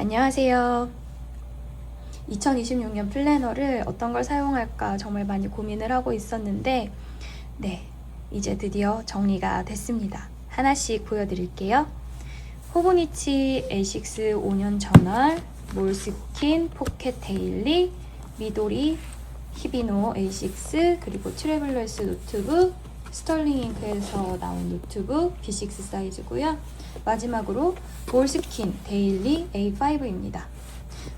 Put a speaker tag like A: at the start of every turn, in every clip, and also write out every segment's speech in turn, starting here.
A: 안녕하세요. 2026년 플래너를 어떤 걸 사용할까 정말 많이 고민을 하고 있었는데 이제 드디어 정리가 됐습니다. 하나씩 보여드릴게요. 호보니치 A6 5년 저널, 몰스킨 포켓 데일리, 미도리 히비노 A6, 그리고 트래블러스 노트북, 스털링 잉크에서 나온 노트북 B6 사이즈고요. 마지막으로 몰스킨 데일리 A5입니다.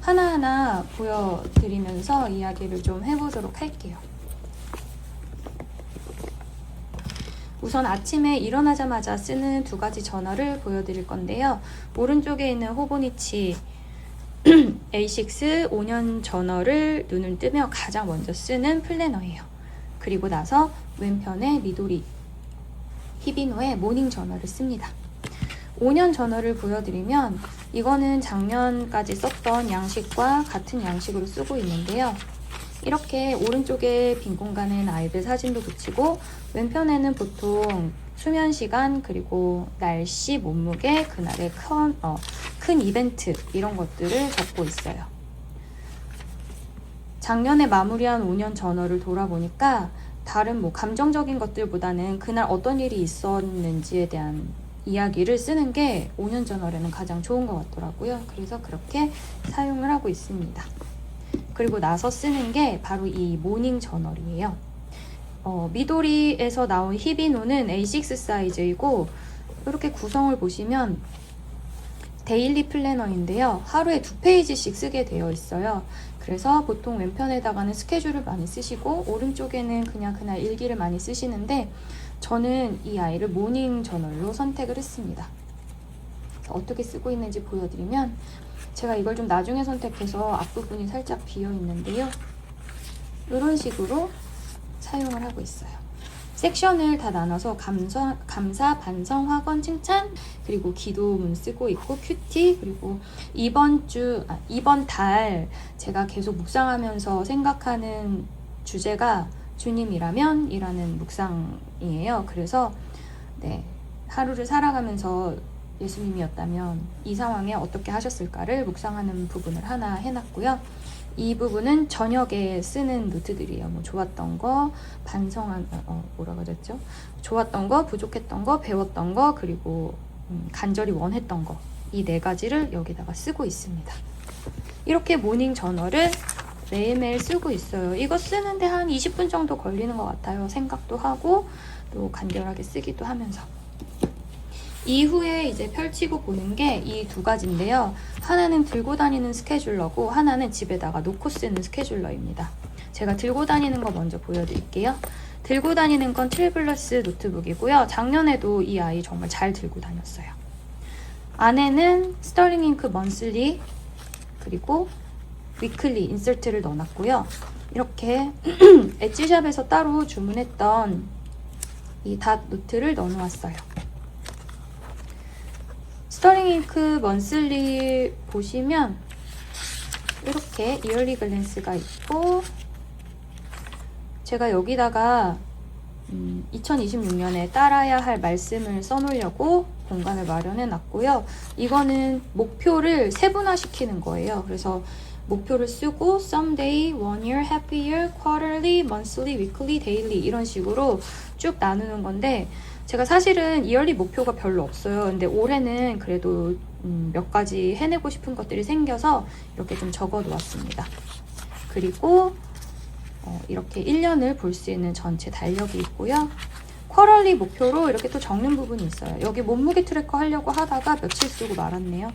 A: 하나하나 보여드리면서 이야기를 좀 해보도록 할게요. 우선 아침에 일어나자마자 쓰는 두 가지 저널을 보여드릴 건데요. 오른쪽에 있는 호보니치 A6 5년 저널을 눈을 뜨며 가장 먼저 쓰는 플래너예요. 그리고 나서 왼편에 미도리 히비노의 모닝 저널을 씁니다. 5년 저널을 보여드리면 이거는 작년까지 썼던 양식과 같은 양식으로 쓰고 있는데요. 이렇게 오른쪽에 빈 공간엔 아이들 사진도 붙이고 왼편에는 보통 수면 시간 그리고 날씨, 몸무게, 그날의 큰 이벤트 이런 것들을 적고 있어요. 작년에 마무리한 5년 저널을 돌아보니까 다른 감정적인 것들보다는 그날 어떤 일이 있었는지에 대한 이야기를 쓰는 게 5년 저널에는 가장 좋은 것 같더라고요. 그래서 그렇게 사용을 하고 있습니다. 그리고 나서 쓰는 게 바로 이 모닝 저널이에요. 미도리에서 나온 히비노는 A6 사이즈이고 이렇게 구성을 보시면 데일리 플래너인데요. 하루에 2페이지씩 쓰게 되어 있어요. 그래서 보통 왼편에다가는 스케줄을 많이 쓰시고 오른쪽에는 그냥 그날 일기를 많이 쓰시는데 저는 이 아이를 모닝 저널로 선택을 했습니다. 어떻게 쓰고 있는지 보여드리면 제가 이걸 좀 나중에 선택해서 앞부분이 살짝 비어 있는데요. 이런 식으로 사용을 하고 있어요. 섹션을 다 나눠서 감사, 반성, 확언, 칭찬, 그리고 기도문 쓰고 있고 큐티, 그리고 이번 달 제가 계속 묵상하면서 생각하는 주제가 주님이라면 이라는 묵상이에요. 그래서 하루를 살아가면서 예수님이었다면 이 상황에 어떻게 하셨을까를 묵상하는 부분을 하나 해놨고요. 이 부분은 저녁에 쓰는 노트들이에요. 좋았던 거, 반성한, 뭐라고 하셨죠? 좋았던 거, 부족했던 거, 배웠던 거, 그리고 간절히 원했던 거. 이 4가지를 여기다가 쓰고 있습니다. 이렇게 모닝 저널을 매일매일 쓰고 있어요. 이거 쓰는데 한 20분 정도 걸리는 것 같아요. 생각도 하고 또 간결하게 쓰기도 하면서. 이후에 이제 펼치고 보는 게 이 2가지인데요. 하나는 들고 다니는 스케줄러고 하나는 집에다가 놓고 쓰는 스케줄러입니다. 제가 들고 다니는 거 먼저 보여드릴게요. 들고 다니는 건 트래블러스 노트북이고요. 작년에도 이 아이 정말 잘 들고 다녔어요. 안에는 스털링 잉크 먼슬리 그리고 위클리 인서트를 넣어놨고요. 이렇게 엣지샵에서 따로 주문했던 이 닷 노트를 넣어놓았어요. 스털링 잉크 먼슬리 보시면 이렇게 이얼리 글랜스가 있고 제가 여기다가 2026년에 따라야 할 말씀을 써놓으려고 공간을 마련해 놨고요. 이거는 목표를 세분화시키는 거예요. 그래서 목표를 쓰고 someday, 1year, happy year, quarterly, monthly, weekly, daily 이런 식으로 쭉 나누는 건데 제가 사실은 이얼리 목표가 별로 없어요. 근데 올해는 그래도 몇 가지 해내고 싶은 것들이 생겨서 이렇게 좀 적어 놓았습니다. 그리고 이렇게 1년을 볼 수 있는 전체 달력이 있고요. 쿼럴리 목표로 이렇게 또 적는 부분이 있어요. 여기 몸무게 트래커 하려고 하다가 며칠 쓰고 말았네요.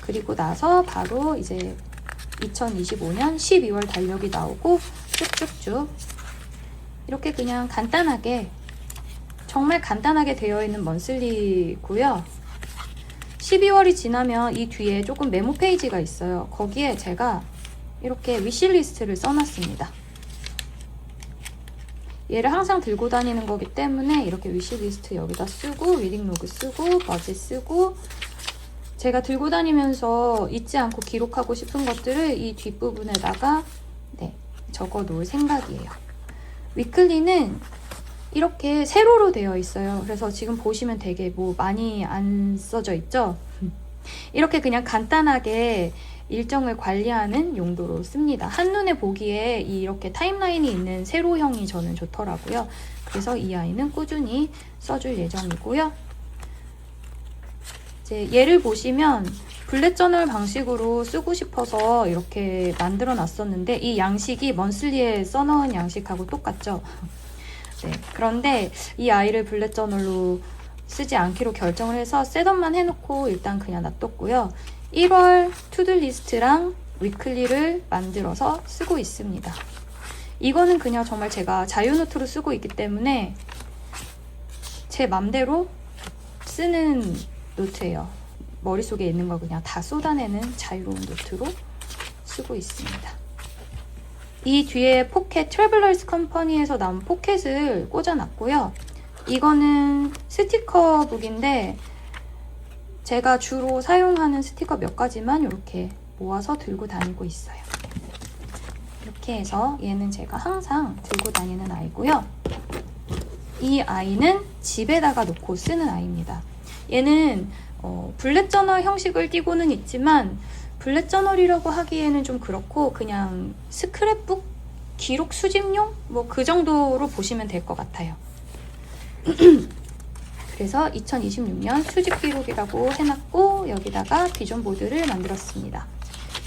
A: 그리고 나서 바로 이제 2025년 12월 달력이 나오고 쭉쭉쭉 이렇게 그냥 간단하게 정말 간단하게 되어 있는 먼슬리고요. 12월이 지나면 이 뒤에 조금 메모 페이지가 있어요. 거기에 제가 이렇게 위시리스트를 써놨습니다. 얘를 항상 들고 다니는 거기 때문에 이렇게 위시리스트 여기다 쓰고 리딩 로그 쓰고 버짓 쓰고 제가 들고 다니면서 잊지 않고 기록하고 싶은 것들을 이 뒷부분에다가 적어 놓을 생각이에요. 위클리는 이렇게 세로로 되어 있어요. 그래서 지금 보시면 되게 많이 안 써져 있죠? 이렇게 그냥 간단하게 일정을 관리하는 용도로 씁니다. 한눈에 보기에 이렇게 타임라인이 있는 세로형이 저는 좋더라고요. 그래서 이 아이는 꾸준히 써줄 예정이고요. 이제 얘를 보시면 블렛 저널 방식으로 쓰고 싶어서 이렇게 만들어 놨었는데 이 양식이 먼슬리에 써놓은 양식하고 똑같죠. 네, 그런데 이 아이를 블렛 저널로 쓰지 않기로 결정을 해서 셋업만 해놓고 일단 그냥 놔뒀고요. 1월 투두리스트랑 위클리를 만들어서 쓰고 있습니다. 이거는 그냥 정말 제가 자유노트로 쓰고 있기 때문에 제 맘대로 쓰는 노트예요. 머릿속에 있는 거 그냥 다 쏟아내는 자유로운 노트로 쓰고 있습니다. 이 뒤에 포켓 트래블러스 컴퍼니에서 나온 포켓을 꽂아놨고요. 이거는 스티커북인데 제가 주로 사용하는 스티커 몇 가지만 이렇게 모아서 들고 다니고 있어요. 이렇게 해서 얘는 제가 항상 들고 다니는 아이고요. 이 아이는 집에다가 놓고 쓰는 아이입니다. 얘는 블렛 저널 형식을 띠고는 있지만 블렛 저널이라고 하기에는 좀 그렇고 그냥 스크랩북? 기록 수집용? 뭐 그 정도로 보시면 될 것 같아요. 그래서 2026년 수집 기록이라고 해놨고 여기다가 비전 보드를 만들었습니다.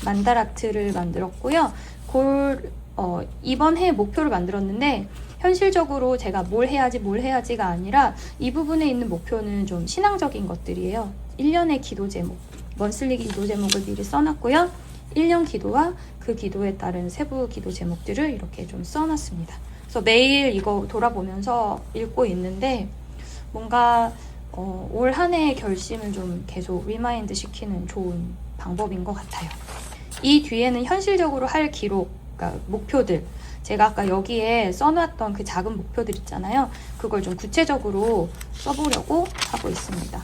A: 만달 아트를 만들었고요. 이번 해 목표를 만들었는데 현실적으로 제가 뭘 해야지가 아니라 이 부분에 있는 목표는 좀 신앙적인 것들이에요. 1년의 기도 제목, 먼슬리 기도 제목을 미리 써놨고요. 1년 기도와 그 기도에 따른 세부 기도 제목들을 이렇게 좀 써놨습니다. 그래서 매일 이거 돌아보면서 읽고 있는데 뭔가 올 한 해의 결심을 좀 계속 리마인드 시키는 좋은 방법인 것 같아요. 이 뒤에는 현실적으로 할 기록, 그러니까 목표들, 제가 아까 여기에 써놨던 그 작은 목표들 있잖아요. 그걸 좀 구체적으로 써보려고 하고 있습니다.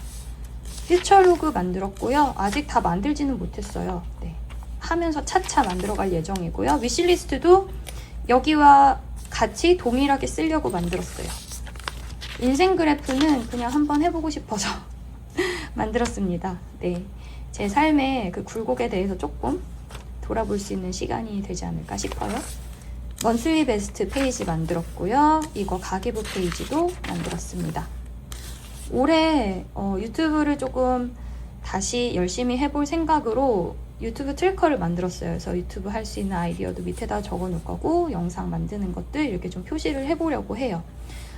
A: 퓨처 로그 만들었고요. 아직 다 만들지는 못했어요. 네. 하면서 차차 만들어갈 예정이고요. 위시리스트도 여기와 같이 동일하게 쓰려고 만들었어요. 인생 그래프는 그냥 한번 해보고 싶어서 만들었습니다. 네, 제 삶의 그 굴곡에 대해서 조금 돌아볼 수 있는 시간이 되지 않을까 싶어요. 먼슬리 베스트 페이지 만들었고요. 이거 가계부 페이지도 만들었습니다. 올해 유튜브를 조금 다시 열심히 해볼 생각으로 유튜브 트래커를 만들었어요. 그래서 유튜브 할 수 있는 아이디어도 밑에다 적어 놓을 거고 영상 만드는 것들 이렇게 좀 표시를 해보려고 해요.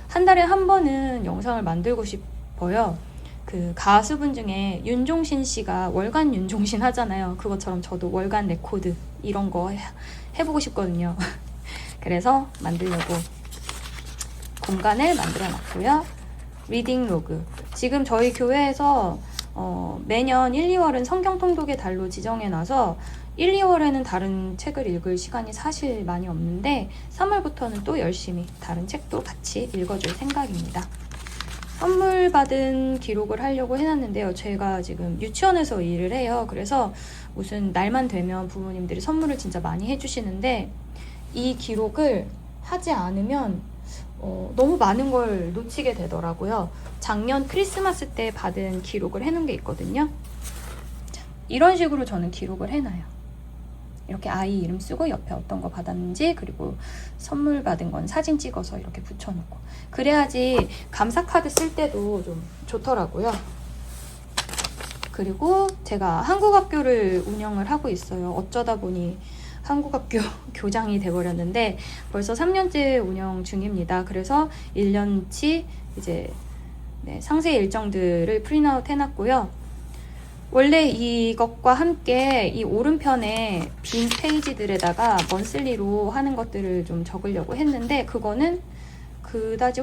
A: 한 달에 한 번은 영상을 만들고 싶어요. 그 가수분 중에 윤종신 씨가 월간 윤종신 하잖아요. 그것처럼 저도 월간 레코드 이런 거 해보고 싶거든요. 그래서 만들려고 공간을 만들어 놨고요. 리딩 로그. 지금 저희 교회에서 매년 1, 2월은 성경 통독의 달로 지정해 놔서 1, 2월에는 다른 책을 읽을 시간이 사실 많이 없는데 3월부터는 또 열심히 다른 책도 같이 읽어줄 생각입니다. 선물 받은 기록을 하려고 해놨는데요. 제가 지금 유치원에서 일을 해요. 그래서 무슨 날만 되면 부모님들이 선물을 진짜 많이 해주시는데 이 기록을 하지 않으면 너무 많은 걸 놓치게 되더라고요. 작년 크리스마스 때 받은 기록을 해놓은 게 있거든요. 자, 이런 식으로 저는 기록을 해놔요. 이렇게 아이 이름 쓰고 옆에 어떤 거 받았는지 그리고 선물 받은 건 사진 찍어서 이렇게 붙여놓고 그래야지 감사 카드 쓸 때도 좀 좋더라고요. 그리고 제가 한국학교를 운영을 하고 있어요. 어쩌다 보니 한국학교 교장이 돼버렸는데 벌써 3년째 운영 중입니다. 그래서 1년치 이제 상세 일정들을 프린아웃 해놨고요. 원래 이것과 함께 이 오른편에 빈 페이지들에다가 먼슬리로 하는 것들을 좀 적으려고 했는데 그거는 그다지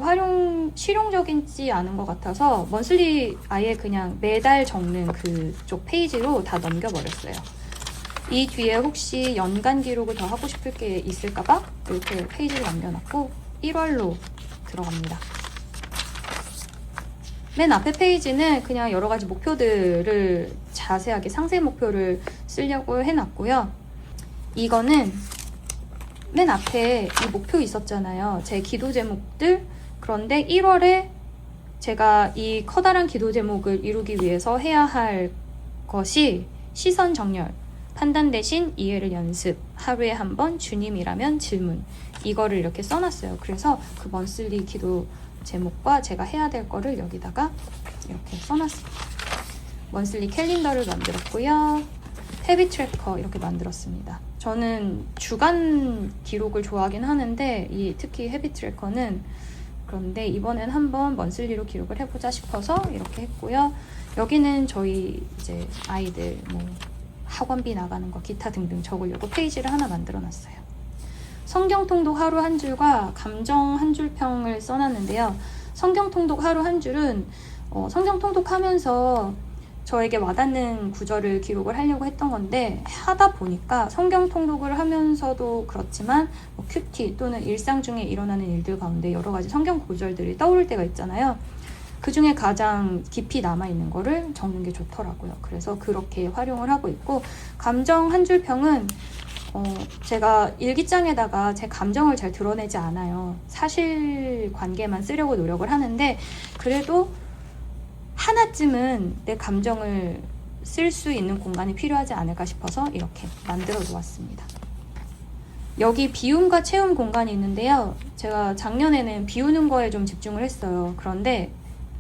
A: 실용적이지 않은 것 같아서 먼슬리 아예 그냥 매달 적는 그쪽 페이지로 다 넘겨버렸어요. 이 뒤에 혹시 연간 기록을 더 하고 싶을 게 있을까봐 이렇게 페이지를 남겨놨고 1월로 들어갑니다. 맨 앞에 페이지는 그냥 여러 가지 목표들을 자세하게 상세 목표를 쓰려고 해놨고요. 이거는 맨 앞에 이 목표 있었잖아요. 제 기도 제목들. 그런데 1월에 제가 이 커다란 기도 제목을 이루기 위해서 해야 할 것이 시선 정렬, 판단 대신 이해를 연습, 하루에 한 번 주님이라면 질문, 이거를 이렇게 써놨어요. 그래서 그 먼슬리 기도 제목과 제가 해야 될 거를 여기다가 이렇게 써놨습니다. 먼슬리 캘린더를 만들었고요. 헤비 트래커 이렇게 만들었습니다. 저는 주간 기록을 좋아하긴 하는데 특히 헤비 트래커는 그런데 이번엔 한번 먼슬리로 기록을 해보자 싶어서 이렇게 했고요. 여기는 저희 이제 아이들 뭐 학원비 나가는 거 기타 등등 적으려고 페이지를 하나 만들어 놨어요. 성경 통독 하루 한 줄과 감정 한 줄 평을 써놨는데요. 성경 통독 하루 한 줄은 성경 통독하면서 저에게 와닿는 구절을 기록을 하려고 했던 건데 하다 보니까 성경 통독을 하면서도 그렇지만 뭐 큐티 또는 일상 중에 일어나는 일들 가운데 여러 가지 성경 구절들이 떠오를 때가 있잖아요. 그 중에 가장 깊이 남아있는 거를 적는 게 좋더라고요. 그래서 그렇게 활용을 하고 있고, 감정 한 줄 평은 제가 일기장에다가 제 감정을 잘 드러내지 않아요. 사실관계만 쓰려고 노력을 하는데 그래도 하나쯤은 내 감정을 쓸 수 있는 공간이 필요하지 않을까 싶어서 이렇게 만들어 놓았습니다. 여기 비움과 채움 공간이 있는데요. 제가 작년에는 비우는 거에 좀 집중을 했어요. 그런데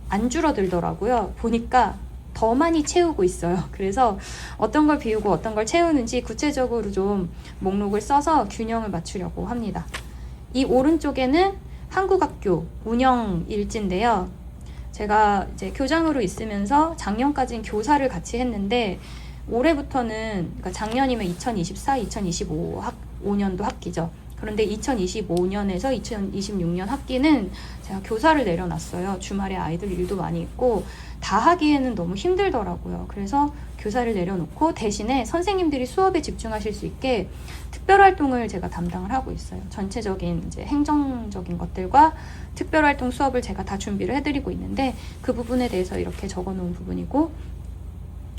A: 안 줄어들더라고요. 보니까 더 많이 채우고 있어요. 그래서 어떤 걸 비우고 어떤 걸 채우는지 구체적으로 좀 목록을 써서 균형을 맞추려고 합니다. 이 오른쪽에는 한국학교 운영 일지인데요. 제가 이제 교장으로 있으면서 작년까지는 교사를 같이 했는데 올해부터는, 그러니까 작년이면 2024, 2025년도 학기죠. 그런데 2025년에서 2026년 학기는 제가 교사를 내려놨어요. 주말에 아이들 일도 많이 있고 다 하기에는 너무 힘들더라고요. 그래서 교사를 내려놓고 대신에 선생님들이 수업에 집중하실 수 있게 특별활동을 제가 담당을 하고 있어요. 전체적인 이제 행정적인 것들과 특별활동 수업을 제가 다 준비를 해드리고 있는데 그 부분에 대해서 이렇게 적어놓은 부분이고,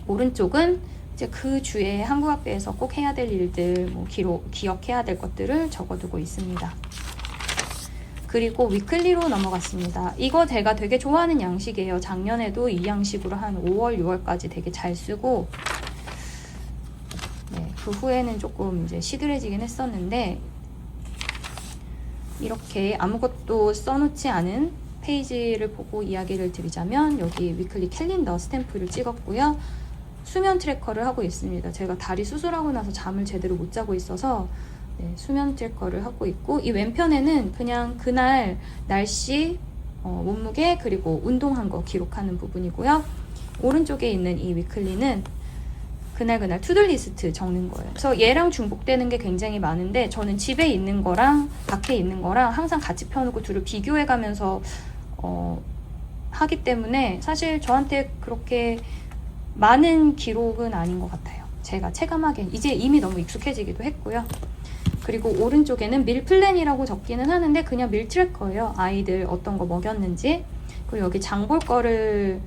A: 오른쪽은 이제 그 주에 한국학교에서 꼭 해야 될 일들, 뭐 기억해야 될 것들을 적어두고 있습니다. 그리고 위클리로 넘어갔습니다. 이거 제가 되게 좋아하는 양식이에요. 작년에도 이 양식으로 한 5월, 6월까지 되게 잘 쓰고, 네, 그 후에는 조금 이제 시들해지긴 했었는데, 이렇게 아무것도 써놓지 않은 페이지를 보고 이야기를 드리자면, 여기 위클리 캘린더 스탬프를 찍었고요. 수면 트래커를 하고 있습니다. 제가 다리 수술하고 나서 잠을 제대로 못 자고 있어서 수면 트래커를 하고 있고, 이 왼편에는 그냥 그날 날씨, 몸무게, 그리고 운동한 거 기록하는 부분이고요. 오른쪽에 있는 이 위클리는 그날 투두리스트 적는 거예요. 그래서 얘랑 중복되는 게 굉장히 많은데 저는 집에 있는 거랑 밖에 있는 거랑 항상 같이 펴놓고 둘을 비교해 가면서 하기 때문에 사실 저한테 그렇게 많은 기록은 아닌 것 같아요. 제가 체감하기엔 이제 이미 너무 익숙해지기도 했고요. 그리고 오른쪽에는 밀 플랜이라고 적기는 하는데 그냥 밀 트래커예요. 아이들 어떤 거 먹였는지. 그리고 여기 장 볼 거를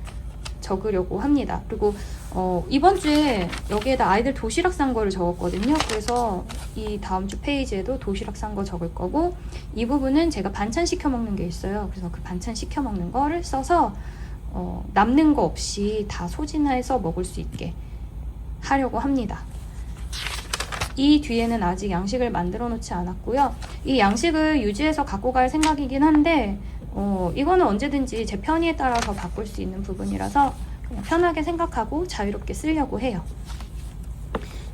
A: 적으려고 합니다. 그리고 이번 주에 여기에다 아이들 도시락 싼 거를 적었거든요. 그래서 이 다음 주 페이지에도 도시락 싼 거 적을 거고, 이 부분은 제가 반찬 시켜 먹는 게 있어요. 그래서 그 반찬 시켜 먹는 거를 써서 남는 거 없이 다 소진해서 먹을 수 있게 하려고 합니다. 이 뒤에는 아직 양식을 만들어 놓지 않았고요. 이 양식을 유지해서 갖고 갈 생각이긴 한데 이거는 언제든지 제 편의에 따라서 바꿀 수 있는 부분이라서 그냥 편하게 생각하고 자유롭게 쓰려고 해요.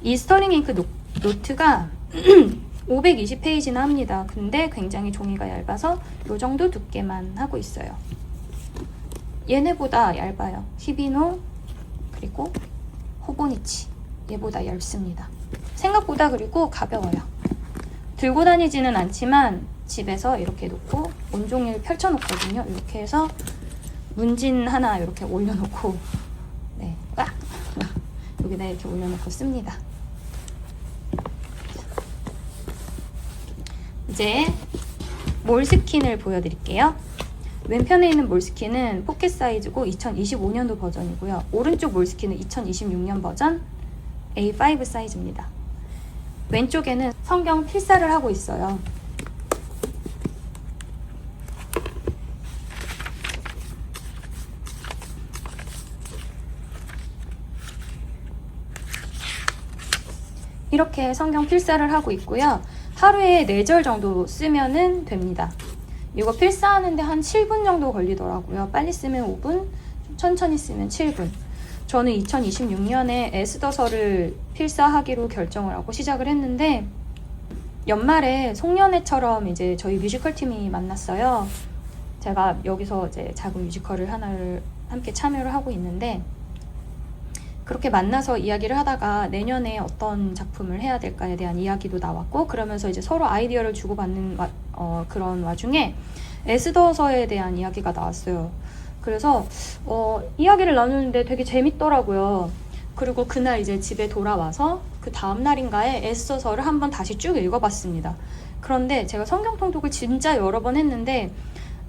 A: 이 스터링 잉크 노트가 520페이지나 합니다. 근데 굉장히 종이가 얇아서 이 정도 두께만 하고 있어요. 얘네보다 얇아요. 히비노 그리고 호보니치, 얘보다 얇습니다. 생각보다 그리고 가벼워요. 들고 다니지는 않지만 집에서 이렇게 놓고 온종일 펼쳐놓거든요. 이렇게 해서 문진 하나 이렇게 올려놓고 꽉 여기다 이렇게 올려놓고 씁니다. 이제 몰스킨을 보여드릴게요. 왼편에 있는 몰스킨은 포켓 사이즈고 2025년도 버전이고요. 오른쪽 몰스킨은 2026년 버전 A5 사이즈입니다. 왼쪽에는 성경 필사를 하고 있어요. 이렇게 성경 필사를 하고 있고요. 하루에 4절 정도 쓰면은 됩니다. 이거 필사하는데 한 7분 정도 걸리더라고요. 빨리 쓰면 5분, 천천히 쓰면 7분. 저는 2026년에 에스더서를 필사하기로 결정을 하고 시작을 했는데, 연말에 송년회처럼 이제 저희 뮤지컬 팀이 만났어요. 제가 여기서 이제 작은 뮤지컬을 하나를 함께 참여를 하고 있는데, 그렇게 만나서 이야기를 하다가 내년에 어떤 작품을 해야 될까에 대한 이야기도 나왔고, 그러면서 이제 서로 아이디어를 주고받는 그런 와중에 에스더서에 대한 이야기가 나왔어요. 그래서 이야기를 나누는데 되게 재밌더라고요. 그리고 그날 이제 집에 돌아와서 그 다음 날인가에 에스더서를 한번 다시 쭉 읽어봤습니다. 그런데 제가 성경 통독을 진짜 여러 번 했는데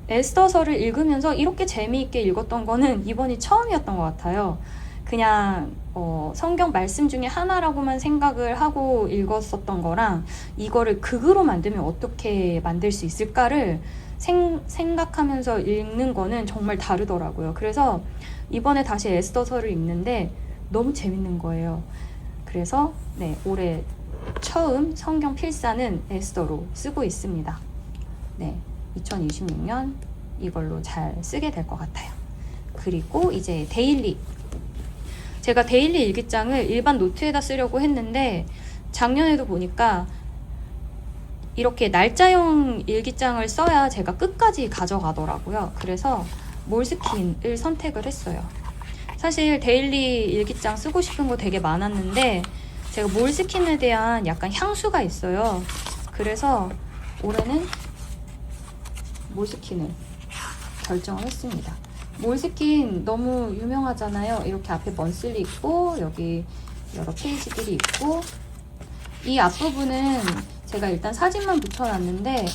A: 에스더서를 읽으면서 이렇게 재미있게 읽었던 거는 이번이 처음이었던 것 같아요. 그냥 성경 말씀 중에 하나라고만 생각을 하고 읽었었던 거랑 이거를 극으로 만들면 어떻게 만들 수 있을까를 생각하면서 읽는 거는 정말 다르더라고요. 그래서 이번에 다시 에스더서를 읽는데 너무 재밌는 거예요. 그래서 네, 올해 처음 성경 필사는 에스더로 쓰고 있습니다. 네, 2026년 이걸로 잘 쓰게 될 것 같아요. 그리고 이제 데일리. 제가 데일리 일기장을 일반 노트에다 쓰려고 했는데 작년에도 보니까 이렇게 날짜형 일기장을 써야 제가 끝까지 가져가더라고요. 그래서 몰스킨을 선택을 했어요. 사실 데일리 일기장 쓰고 싶은 거 되게 많았는데 제가 몰스킨에 대한 약간 향수가 있어요. 그래서 올해는 몰스킨을 결정을 했습니다. 몰스킨 너무 유명하잖아요. 이렇게 앞에 먼슬리 있고 여기 여러 페이지들이 있고, 이 앞부분은 제가 일단 사진만 붙여놨는데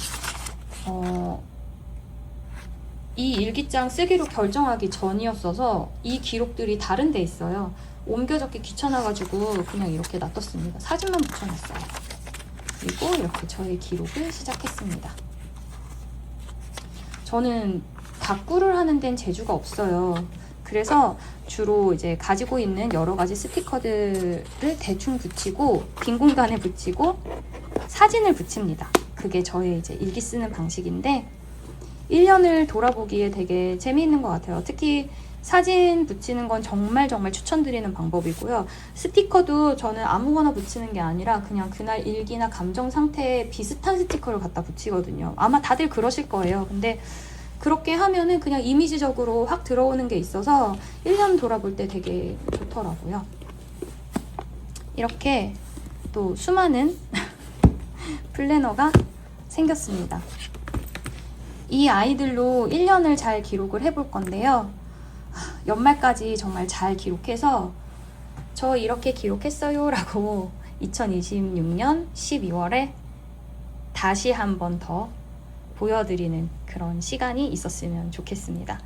A: 이 일기장 쓰기로 결정하기 전이었어서 이 기록들이 다른 데 있어요. 옮겨 적기 귀찮아가지고 그냥 이렇게 놔뒀습니다. 사진만 붙여놨어요. 그리고 이렇게 저의 기록을 시작했습니다. 저는 가꾸를 하는 데는 재주가 없어요. 그래서 주로 이제 가지고 있는 여러 가지 스티커들을 대충 붙이고 빈 공간에 붙이고 사진을 붙입니다. 그게 저의 이제 일기 쓰는 방식인데 1년을 돌아보기에 되게 재미있는 것 같아요. 특히 사진 붙이는 건 정말 추천드리는 방법이고요. 스티커도 저는 아무거나 붙이는 게 아니라 그냥 그날 일기나 감정 상태에 비슷한 스티커를 갖다 붙이거든요. 아마 다들 그러실 거예요. 근데 그렇게 하면은 그냥 이미지적으로 확 들어오는 게 있어서 1년 돌아볼 때 되게 좋더라고요. 이렇게 또 수많은 플래너가 생겼습니다. 이 아이들로 1년을 잘 기록을 해볼 건데요. 연말까지 정말 잘 기록해서 저 이렇게 기록했어요 라고 2026년 12월에 다시 한 번 더 보여드리는 그런 시간이 있었으면 좋겠습니다.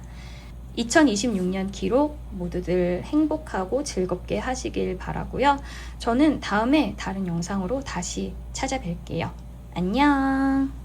A: 2026년 기록 모두들 행복하고 즐겁게 하시길 바라고요. 저는 다음에 다른 영상으로 다시 찾아뵐게요. 안녕.